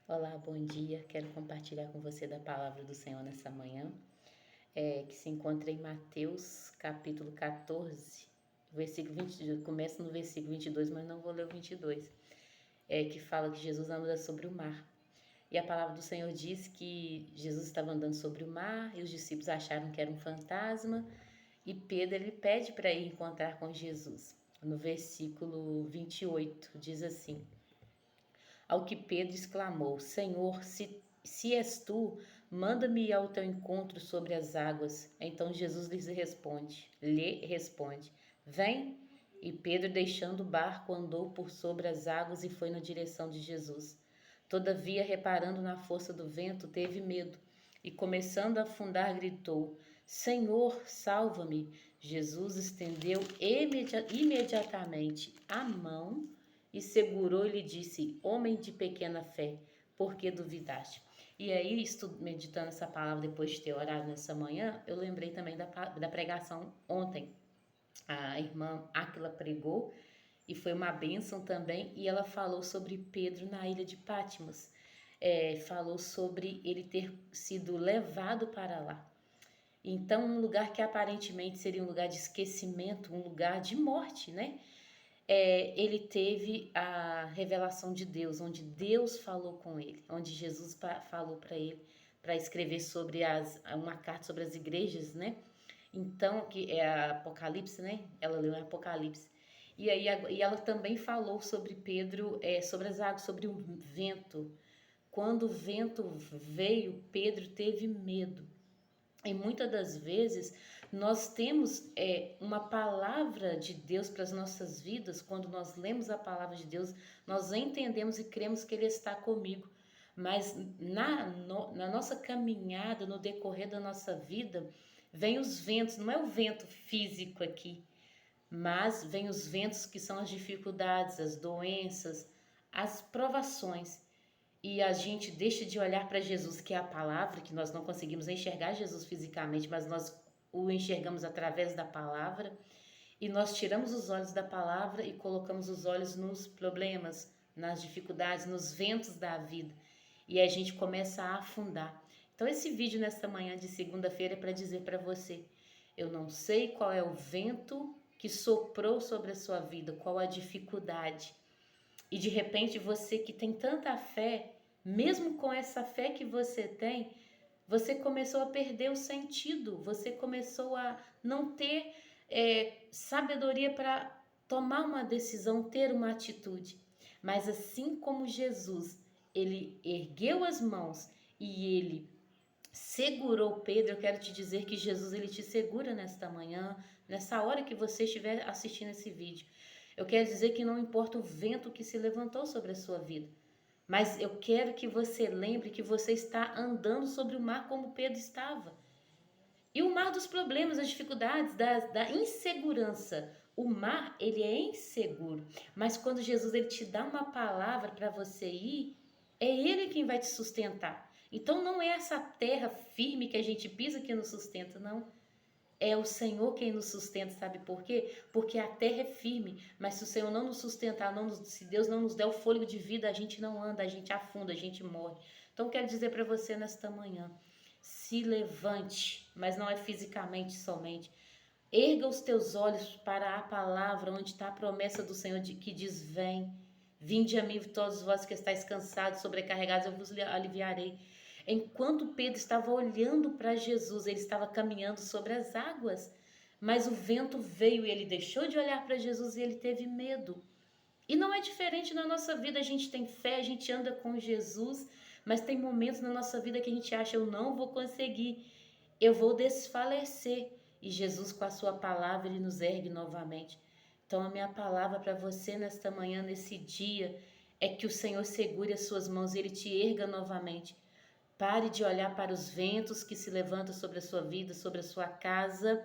Olá, bom dia. Quero compartilhar com você da palavra do Senhor nessa manhã, que se encontra em Mateus, capítulo 14, versículo 22. Começa no versículo 22, mas não vou ler o 22, que fala que Jesus anda sobre o mar. E a palavra do Senhor diz que Jesus estava andando sobre o mar e os discípulos acharam que era um fantasma, e Pedro ele pede para ir encontrar com Jesus. No versículo 28 diz assim: Ao que Pedro exclamou: Senhor, se és tu, manda-me ir ao teu encontro sobre as águas. Então Jesus lhe responde: Vem. E Pedro, deixando o barco, andou por sobre as águas e foi na direção de Jesus. Todavia, reparando na força do vento, teve medo e, começando a afundar, gritou: Senhor, salva-me. Jesus estendeu imediatamente a mão e segurou e lhe disse: Homem de pequena fé, por que duvidaste? E aí, meditando essa palavra depois de ter orado nessa manhã, eu lembrei também da pregação ontem. A irmã Áquila pregou e foi uma bênção também, e ela falou sobre Pedro na ilha de Patmos. Falou sobre ele ter sido levado para lá. Então, um lugar que aparentemente seria um lugar de esquecimento, um lugar de morte, né? Ele teve a revelação de Deus, onde Deus falou com ele, onde Jesus falou para ele para escrever sobre uma carta sobre as igrejas, né? Então, que é a Apocalipse, né? Ela leu em Apocalipse. E ela também falou sobre Pedro, sobre as águas, sobre o vento. Quando o vento veio, Pedro teve medo. E muitas das vezes nós temos uma palavra de Deus para as nossas vidas. Quando nós lemos a palavra de Deus, nós entendemos e cremos que Ele está comigo. Mas na nossa caminhada, no decorrer da nossa vida, vem os ventos, não é o vento físico aqui, mas vem os ventos que são as dificuldades, as doenças, as provações. E a gente deixa de olhar para Jesus, que é a palavra, que nós não conseguimos enxergar Jesus fisicamente, mas nós o enxergamos através da palavra, e nós tiramos os olhos da palavra e colocamos os olhos nos problemas, nas dificuldades, nos ventos da vida, e a gente começa a afundar. Então esse vídeo nesta manhã de segunda-feira é para dizer para você: eu não sei qual é o vento que soprou sobre a sua vida, qual a dificuldade, e de repente você que tem tanta fé, mesmo com essa fé que você tem, você começou a perder o sentido, você começou a não ter sabedoria para tomar uma decisão, ter uma atitude. Mas assim como Jesus, ele ergueu as mãos e ele segurou Pedro, eu quero te dizer que Jesus ele te segura nesta manhã, nessa hora que você estiver assistindo esse vídeo. Eu quero dizer que não importa o vento que se levantou sobre a sua vida, mas eu quero que você lembre que você está andando sobre o mar como Pedro estava. E o mar dos problemas, das dificuldades, da insegurança. O mar, ele é inseguro, mas quando Jesus ele te dá uma palavra para você ir, é Ele quem vai te sustentar. Então não é essa terra firme que a gente pisa que nos sustenta, não. É o Senhor quem nos sustenta, sabe por quê? Porque a terra é firme, mas se o Senhor não nos sustentar, se Deus não nos der o fôlego de vida, a gente não anda, a gente afunda, a gente morre. Então quero dizer para você nesta manhã, se levante, mas não é fisicamente somente. Erga os teus olhos para a palavra onde está a promessa do Senhor que diz: Vem, vinde a mim todos vós que estáis cansados, sobrecarregados, eu vos aliviarei. Enquanto Pedro estava olhando para Jesus, ele estava caminhando sobre as águas, mas o vento veio e ele deixou de olhar para Jesus e ele teve medo. E não é diferente na nossa vida, a gente tem fé, a gente anda com Jesus, mas tem momentos na nossa vida que a gente acha: eu não vou conseguir, eu vou desfalecer. E Jesus, com a sua palavra, ele nos ergue novamente. Então a minha palavra para você nesta manhã, nesse dia, é que o Senhor segure as suas mãos e ele te erga novamente. Pare de olhar para os ventos que se levantam sobre a sua vida, sobre a sua casa.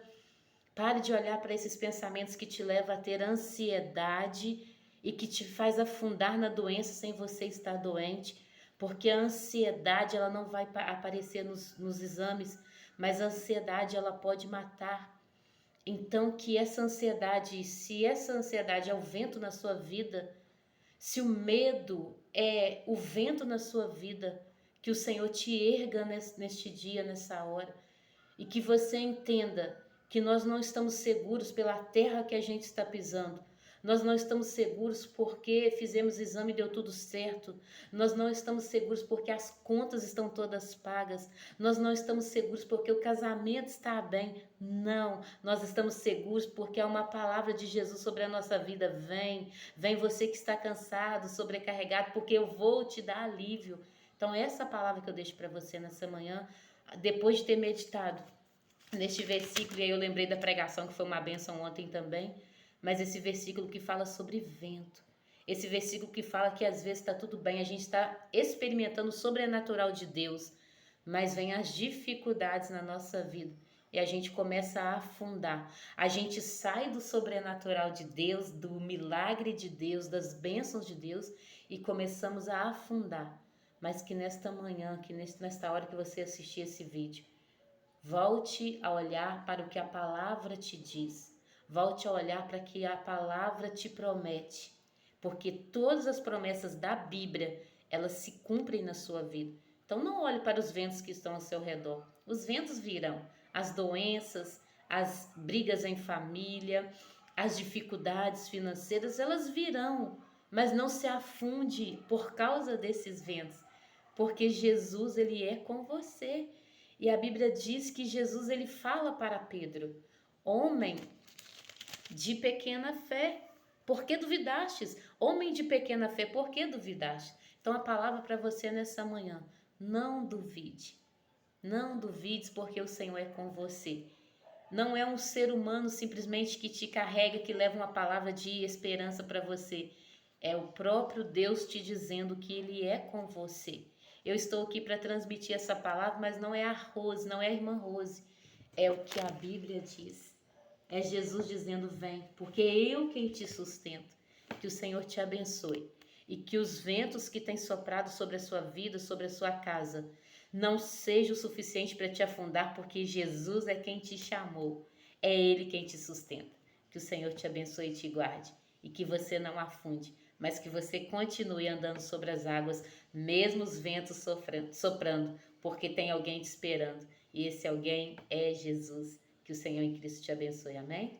Pare de olhar para esses pensamentos que te levam a ter ansiedade e que te faz afundar na doença sem você estar doente, porque a ansiedade ela não vai aparecer nos exames, mas a ansiedade ela pode matar. Então que essa ansiedade, se essa ansiedade é o vento na sua vida, se o medo o vento na sua vida, que o Senhor te erga neste dia, nessa hora, e que você entenda que nós não estamos seguros pela terra que a gente está pisando. Nós não estamos seguros porque fizemos exame e deu tudo certo. Nós não estamos seguros porque as contas estão todas pagas. Nós não estamos seguros porque o casamento está bem. Não, nós estamos seguros porque há uma palavra de Jesus sobre a nossa vida. Vem você que está cansado, sobrecarregado, porque eu vou te dar alívio. Então essa palavra que eu deixo para você nessa manhã, depois de ter meditado neste versículo, e aí eu lembrei da pregação que foi uma bênção ontem também, mas esse versículo que fala sobre vento, esse versículo que fala que às vezes está tudo bem, a gente está experimentando o sobrenatural de Deus, mas vem as dificuldades na nossa vida e a gente começa a afundar. A gente sai do sobrenatural de Deus, do milagre de Deus, das bênçãos de Deus e começamos a afundar. Mas que nesta manhã, que nesta hora que você assistir esse vídeo, volte a olhar para o que a palavra te diz. Volte a olhar para o que a palavra te promete. Porque todas as promessas da Bíblia, elas se cumprem na sua vida. Então não olhe para os ventos que estão ao seu redor. Os ventos virão. As doenças, as brigas em família, as dificuldades financeiras, elas virão. Mas não se afunde por causa desses ventos. Porque Jesus, ele é com você. E a Bíblia diz que Jesus, ele fala para Pedro: homem de pequena fé, por que duvidastes? Homem de pequena fé, por que duvidaste? Então a palavra para você nessa manhã: não duvide. Não duvides, porque o Senhor é com você. Não é um ser humano simplesmente que te carrega, que leva uma palavra de esperança para você. É o próprio Deus te dizendo que Ele é com você. Eu estou aqui para transmitir essa palavra, mas não é a Rose, não é a irmã Rose. É o que a Bíblia diz. É Jesus dizendo: vem, porque eu quem te sustento. Que o Senhor te abençoe. E que os ventos que têm soprado sobre a sua vida, sobre a sua casa, não seja o suficiente para te afundar, porque Jesus é quem te chamou. É Ele quem te sustenta. Que o Senhor te abençoe e te guarde. E que você não afunde, mas que você continue andando sobre as águas, mesmo os ventos soprando, porque tem alguém te esperando. E esse alguém é Jesus. Que o Senhor em Cristo te abençoe. Amém?